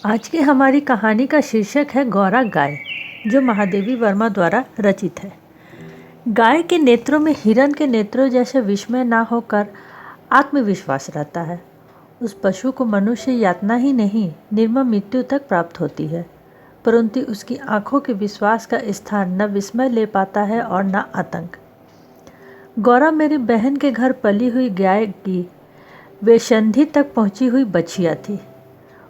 आज की हमारी कहानी का शीर्षक है गौरा गाय, जो महादेवी वर्मा द्वारा रचित है। गाय के नेत्रों में हिरण के नेत्रों जैसे विस्मय ना होकर आत्मविश्वास रहता है। उस पशु को मनुष्य यातना ही नहीं, निर्मम मृत्यु तक प्राप्त होती है, परंतु उसकी आंखों के विश्वास का स्थान न विस्मय ले पाता है और न आतंक। गौरा मेरी बहन के घर पली हुई गाय की वेशंधी तक पहुंची हुई बछिया थी।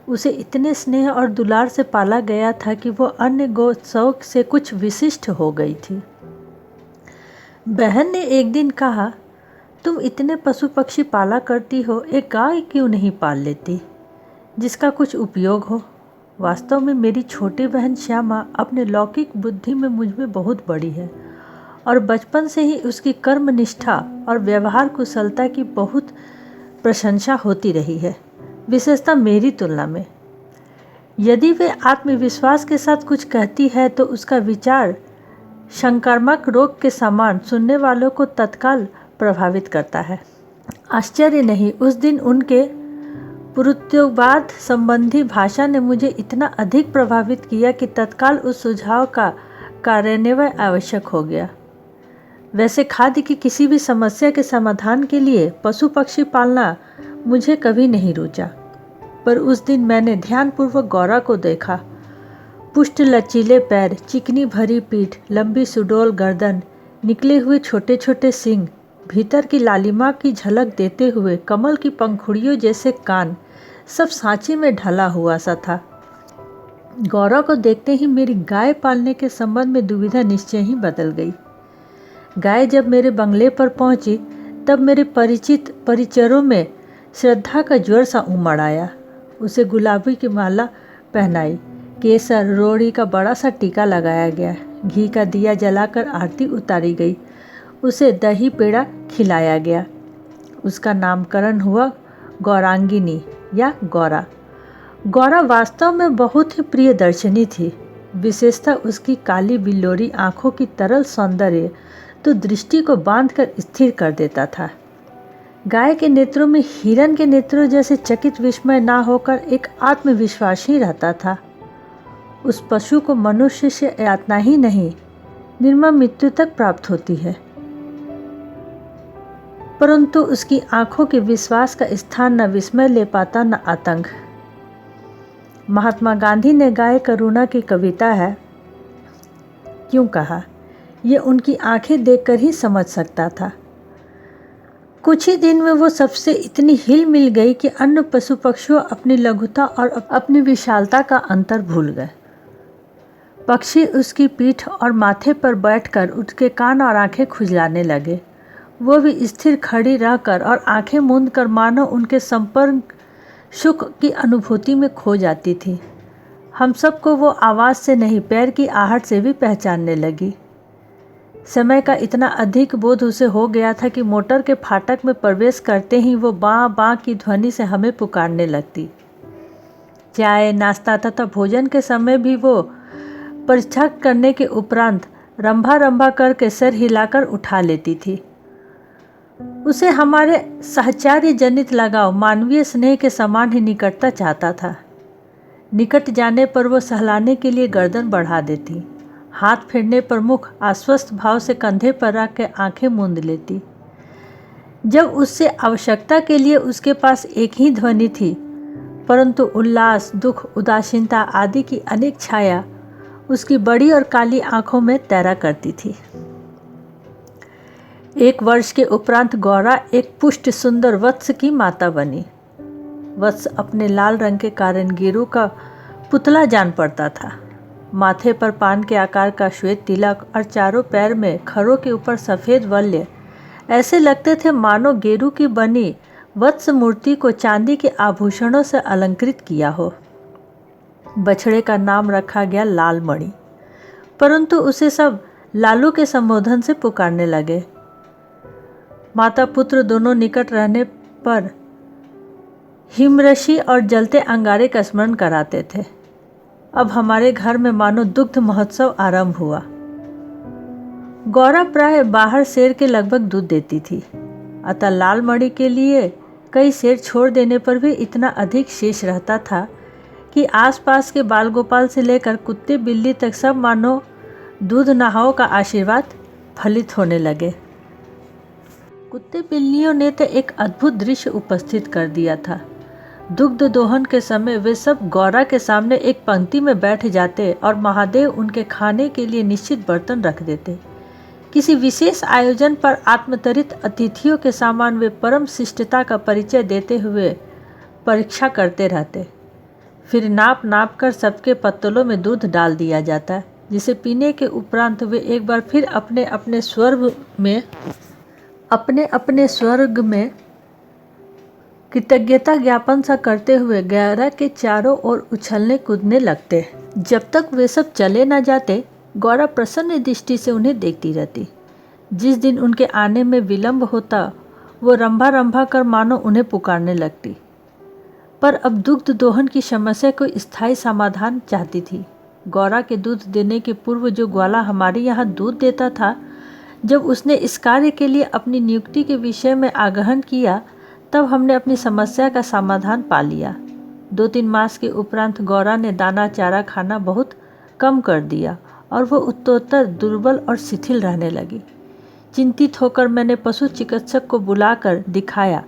उसे इतने स्नेह और दुलार से पाला गया था कि वो अन्य गौ से कुछ विशिष्ट हो गई थी। बहन ने एक दिन कहा, तुम इतने पशु पक्षी पाला करती हो, एक गाय क्यों नहीं पाल लेती जिसका कुछ उपयोग हो। वास्तव में मेरी छोटी बहन श्यामा अपने लौकिक बुद्धि में मुझ में बहुत बड़ी है और बचपन से ही उसकी कर्मनिष्ठा और व्यवहार कुशलता की बहुत प्रशंसा होती रही है, विशेषता मेरी तुलना में। यदि वे आत्मविश्वास के साथ कुछ कहती है तो उसका विचार संक्रामक रोग के समान सुनने वालों को तत्काल प्रभावित करता है। आश्चर्य नहीं, उस दिन उनके पुरुषवाद संबंधी भाषा ने मुझे इतना अधिक प्रभावित किया कि तत्काल उस सुझाव का कार्यान्वयन आवश्यक हो गया। वैसे खाद्य की किसी भी समस्या के समाधान के लिए पशु पक्षी पालना मुझे कभी नहीं रुचा, पर उस दिन मैंने ध्यानपूर्वक गौरा को देखा। पुष्ट लचीले पैर, चिकनी भरी पीठ, लंबी सुडौल गर्दन, निकले हुए छोटे छोटे सींग, भीतर की लालिमा की झलक देते हुए कमल की पंखुड़ियों जैसे कान, सब सांचे में ढला हुआ सा था। गौरा को देखते ही मेरी गाय पालने के संबंध में दुविधा निश्चय ही बदल गई। गाय जब मेरे बंगले पर पहुंची तब मेरे परिचित परिचरों में श्रद्धा का ज्वर सा उमड़ आया। उसे गुलाबी की माला पहनाई, केसर रोड़ी का बड़ा सा टीका लगाया गया, घी का दिया जलाकर आरती उतारी गई, उसे दही पेड़ा खिलाया गया। उसका नामकरण हुआ गौरांगिनी या गौरा। गौरा वास्तव में बहुत ही प्रिय दर्शनी थी। विशेषता उसकी काली बिल्लोरी आंखों की तरल सौंदर्य तो दृष्टि को बांधकर स्थिर कर देता था। गाय के नेत्रों में हिरण के नेत्रों जैसे चकित विस्मय ना होकर एक आत्मविश्वास ही रहता था। उस पशु को मनुष्य से यातना ही नहीं, निर्मम मृत्यु तक प्राप्त होती है, परंतु उसकी आंखों के विश्वास का स्थान न विस्मय ले पाता न आतंक। महात्मा गांधी ने गाय करुणा की कविता है क्यों कहा, ये उनकी आंखें देखकर ही समझ सकता था। कुछ ही दिन में वो सबसे इतनी हिल मिल गई कि अन्य पशु पक्षियों अपनी लघुता और अपनी विशालता का अंतर भूल गए। पक्षी उसकी पीठ और माथे पर बैठकर उसके कान और आंखें खुजलाने लगे। वो भी स्थिर खड़ी रहकर और आंखें मूंद कर मानो उनके संपर्क सुख की अनुभूति में खो जाती थी। हम सबको वो आवाज़ से नहीं, पैर की आहट से भी पहचानने लगी। समय का इतना अधिक बोध उसे हो गया था कि मोटर के फाटक में प्रवेश करते ही वो बाँ बाँ की ध्वनि से हमें पुकारने लगती। चाय, नाश्ता तथा भोजन के समय भी वो परीक्षा करने के उपरांत रंभा रंभा करके सर हिलाकर उठा लेती थी। उसे हमारे साहचर्य जनित लगाव मानवीय स्नेह के समान ही निकटता चाहता था। निकट जाने पर वो सहलाने के लिए गर्दन बढ़ा देती, हाथ फेरने पर मुख आश्वस्त भाव से कंधे पर रख के आंखें मूंद लेती। जब उससे आवश्यकता के लिए उसके पास एक ही ध्वनि थी, परंतु उल्लास, दुख, उदासीनता आदि की अनेक छाया उसकी बड़ी और काली आंखों में तैरा करती थी। 1 वर्ष के उपरांत गौरा एक पुष्ट सुंदर वत्स की माता बनी। वत्स अपने लाल रंग के कारण गिरु का पुतला जान पड़ता था। माथे पर पान के आकार का श्वेत तिलक और चारों पैर में खरों के ऊपर सफ़ेद वल्य ऐसे लगते थे मानो गेरू की बनी वत्स मूर्ति को चांदी के आभूषणों से अलंकृत किया हो। बछड़े का नाम रखा गया लाल मणि, परंतु उसे सब लालू के संबोधन से पुकारने लगे। माता पुत्र दोनों निकट रहने पर हिमरशी और जलते अंगारे का स्मरण कराते थे। अब हमारे घर में मानो दुग्ध महोत्सव आरंभ हुआ। गौरा प्राय बाहर सेर के लगभग दूध देती थी, अतः लाल मणि के लिए कई सेर छोड़ देने पर भी इतना अधिक शेष रहता था कि आसपास के बाल गोपाल से लेकर कुत्ते बिल्ली तक सब मानो दूध नहाओ का आशीर्वाद फलित होने लगे। कुत्ते बिल्लियों ने तो एक अद्भुत दृश्य उपस्थित कर दिया था। दुग्ध दोहन के समय वे सब गौरा के सामने एक पंक्ति में बैठ जाते और महादेव उनके खाने के लिए निश्चित बर्तन रख देते। किसी विशेष आयोजन पर आत्मतरित अतिथियों के सामान वे परम शिष्टता का परिचय देते हुए परीक्षा करते रहते। फिर नाप नाप कर सबके पत्तलों में दूध डाल दिया जाता, जिसे पीने के उपरांत वे एक बार फिर अपने अपने स्वर्ग में कृतज्ञता ज्ञापन सा करते हुए गैरा के चारों ओर उछलने कूदने लगते। जब तक वे सब चले न जाते, गौरा प्रसन्न दृष्टि से उन्हें देखती रहती। जिस दिन उनके आने में विलंब होता, वो रंभा रंभा कर मानो उन्हें पुकारने लगती। पर अब दुग्ध दोहन की समस्या को स्थायी समाधान चाहती थी। गौरा के दूध देने के पूर्व जो ग्वाला हमारे यहाँ दूध देता था, जब उसने इस कार्य के लिए अपनी नियुक्ति के विषय में आग्रहण किया, तब हमने अपनी समस्या का समाधान पा लिया। 2-3 मास के उपरांत गौरा ने दाना चारा खाना बहुत कम कर दिया और वो उत्तरोत्तर दुर्बल और शिथिल रहने लगी। चिंतित होकर मैंने पशु चिकित्सक को बुलाकर दिखाया।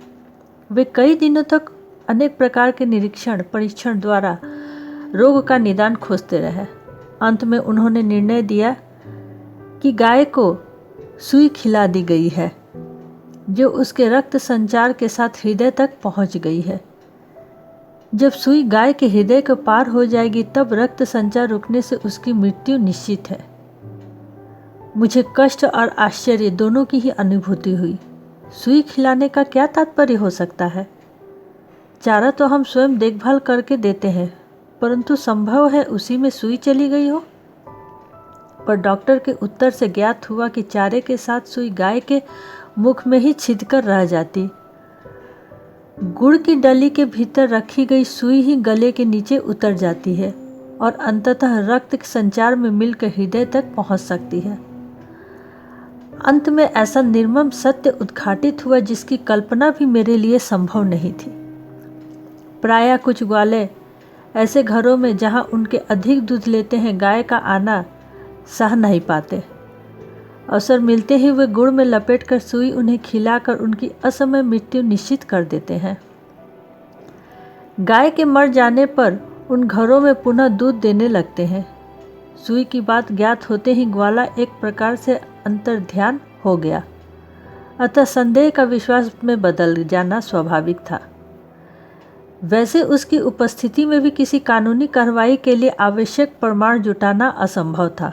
वे कई दिनों तक अनेक प्रकार के निरीक्षण परीक्षण द्वारा रोग का निदान खोजते रहे। अंत में उन्होंने निर्णय दिया कि गाय को सुई खिला दी गई है, जो उसके रक्त संचार के साथ हृदय तक पहुंच गई है। जब सुई गाय के हृदय को पार हो जाएगी, तब रक्त संचार रुकने से उसकी मृत्यु निश्चित है। मुझे कष्ट और आश्चर्य दोनों की ही अनुभूति हुई। सुई खिलाने का क्या तात्पर्य हो सकता है? चारा तो हम स्वयं देखभाल करके देते हैं, परंतु संभव है उसी में सुई चली गई हो। पर डॉक्टर के उत्तर से ज्ञात हुआ कि चारे के साथ सुई गाय के मुख में ही छिदकर रह जाती। गुड़ की डली के भीतर रखी गई सुई ही गले के नीचे उतर जाती है और अंततः रक्त के संचार में मिलकर हृदय तक पहुंच सकती है। अंत में ऐसा निर्मम सत्य उद्घाटित हुआ जिसकी कल्पना भी मेरे लिए संभव नहीं थी। प्रायः कुछ ग्वाले ऐसे घरों में जहां उनके अधिक दूध लेते हैं, गाय का आना सह नहीं पाते। अवसर मिलते ही वे गुड़ में लपेटकर सुई उन्हें खिलाकर उनकी असमय मृत्यु निश्चित कर देते हैं। गाय के मर जाने पर उन घरों में पुनः दूध देने लगते हैं। सुई की बात ज्ञात होते ही ग्वाला एक प्रकार से अंतर्ध्यान हो गया, अतः संदेह का विश्वास में बदल जाना स्वाभाविक था। वैसे उसकी उपस्थिति में भी किसी कानूनी कार्रवाई के लिए आवश्यक प्रमाण जुटाना असंभव था।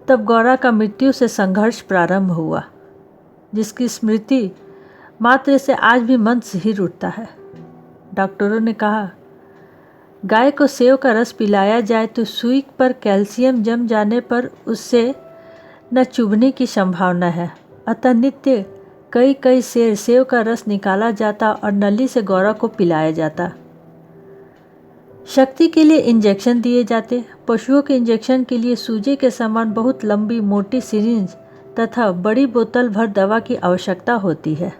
तब गौरा का मृत्यु से संघर्ष प्रारंभ हुआ, जिसकी स्मृति मात्र से आज भी मन सिहर उठता है। डॉक्टरों ने कहा, गाय को सेव का रस पिलाया जाए तो सुई पर कैल्शियम जम जाने पर उससे न चुभने की संभावना है। अतः नित्य कई सेर सेव का रस निकाला जाता और नली से गौरा को पिलाया जाता। शक्ति के लिए इंजेक्शन दिए जाते। पशुओं के इंजेक्शन के लिए सूजे के समान बहुत लंबी मोटी सिरिंज तथा बड़ी बोतल भर दवा की आवश्यकता होती है।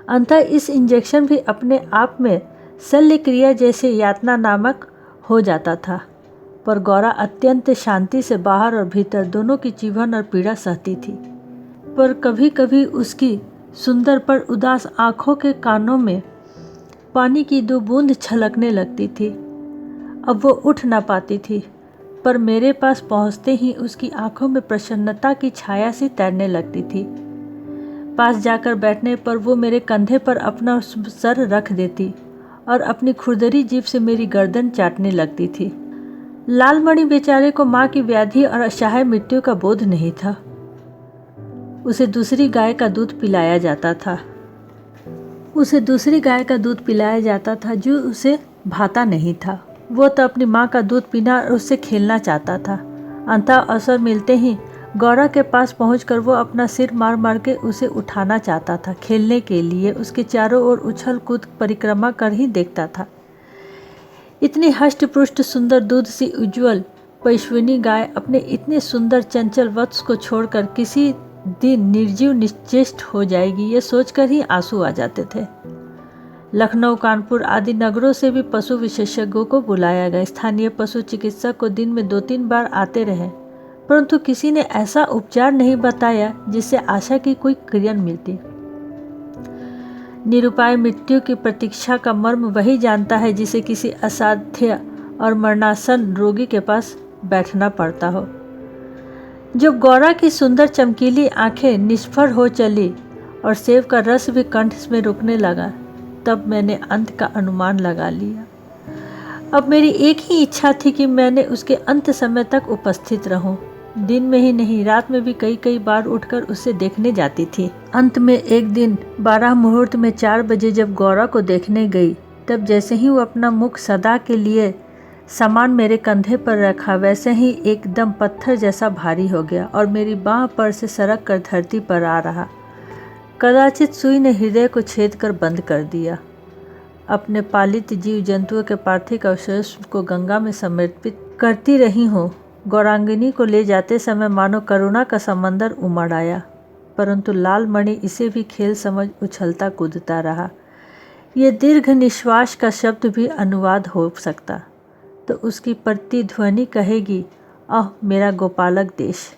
अंततः इस इंजेक्शन भी अपने आप में शल्य क्रिया जैसे यातना नामक हो जाता था। पर गौरा अत्यंत शांति से बाहर और भीतर दोनों की चुभन और पीड़ा सहती थी। पर कभी कभी उसकी सुंदर पर उदास आँखों के कानों में पानी की 2 बूंद छलकने लगती थी। अब वो उठ ना पाती थी, पर मेरे पास पहुंचते ही उसकी आंखों में प्रसन्नता की छाया सी तैरने लगती थी। पास जाकर बैठने पर वो मेरे कंधे पर अपना सर रख देती और अपनी खुरदरी जीभ से मेरी गर्दन चाटने लगती थी। लालमणि बेचारे को माँ की व्याधि और असहाय मृत्यु का बोध नहीं था। उसे दूसरी गाय का दूध पिलाया जाता था जो उसे भाता नहीं था। वो तो अपनी माँ का दूध पीना और उससे खेलना चाहता था। अंततः अवसर मिलते ही गौरा के पास पहुंचकर वो अपना सिर मार मार के उसे उठाना चाहता था। खेलने के लिए उसके चारों ओर उछल कूद परिक्रमा कर ही देखता था। इतनी हष्ट-पुष्ट सुंदर दूध सी उज्ज्वल पैश्विनी गाय अपने इतने सुंदर चंचल वत्स को छोड़कर किसी दिन निर्जीव निश्चेष्ट हो जाएगी, ये सोचकर ही आंसू आ जाते थे। लखनऊ, कानपुर आदि नगरों से भी पशु विशेषज्ञों को बुलाया गया। स्थानीय पशु चिकित्सक को दिन में 2-3 बार आते रहे, परंतु किसी ने ऐसा उपचार नहीं बताया जिससे आशा की कोई किरण मिलती। निरुपाय मृत्यु की प्रतीक्षा का मर्म वही जानता है जिसे किसी असाध्य और मरणासन रोगी के पास बैठना पड़ता हो। जब गौरा की सुंदर चमकीली आंखें निष्फल हो चली और सेब का रस भी कंठ में रुकने लगा, तब मैंने अंत का अनुमान लगा लिया। अब मेरी एक ही इच्छा थी कि मैंने उसके अंत समय तक उपस्थित रहूं। दिन में ही नहीं, रात में भी कई बार उठकर उसे देखने जाती थी। अंत में एक दिन 12 मुहूर्त में 4 बजे जब गौरा को देखने गई, तब जैसे ही वो अपना मुख सदा के लिए सामान मेरे कंधे पर रखा, वैसे ही एकदम पत्थर जैसा भारी हो गया और मेरी बाह पर से सरक कर धरती पर आ रहा। कदाचित सुई ने हृदय को छेद कर बंद कर दिया। अपने पालित जीव जंतुओं के पार्थिव अवशेष को गंगा में समर्पित करती रही हूँ। गौरांगिनी को ले जाते समय मानो करुणा का समंदर उमड़ आया, परंतु लाल मणि इसे भी खेल समझ उछलता कूदता रहा। ये दीर्घ निश्वास का शब्द भी अनुवाद हो सकता तो उसकी प्रतिध्वनि कहेगी, आह मेरा गोपालक देश।